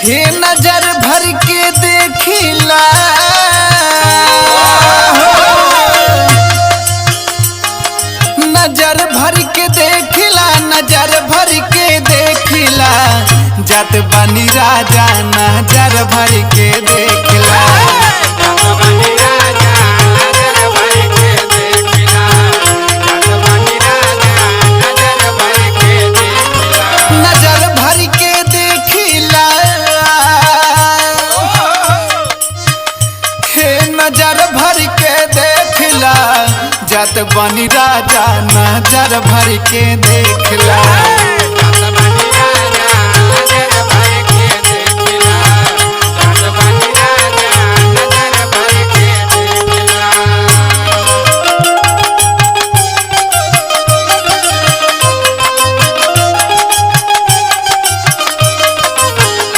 हे नजर भर के देखिला, नजर भर के देखिला, नजर भर के देखिला, जात बनी राजा नजर भर के देखिला। नजर भर के देखिला, हे नजर भर के देखिला, जात बनी राजा नजर भर के देखिला।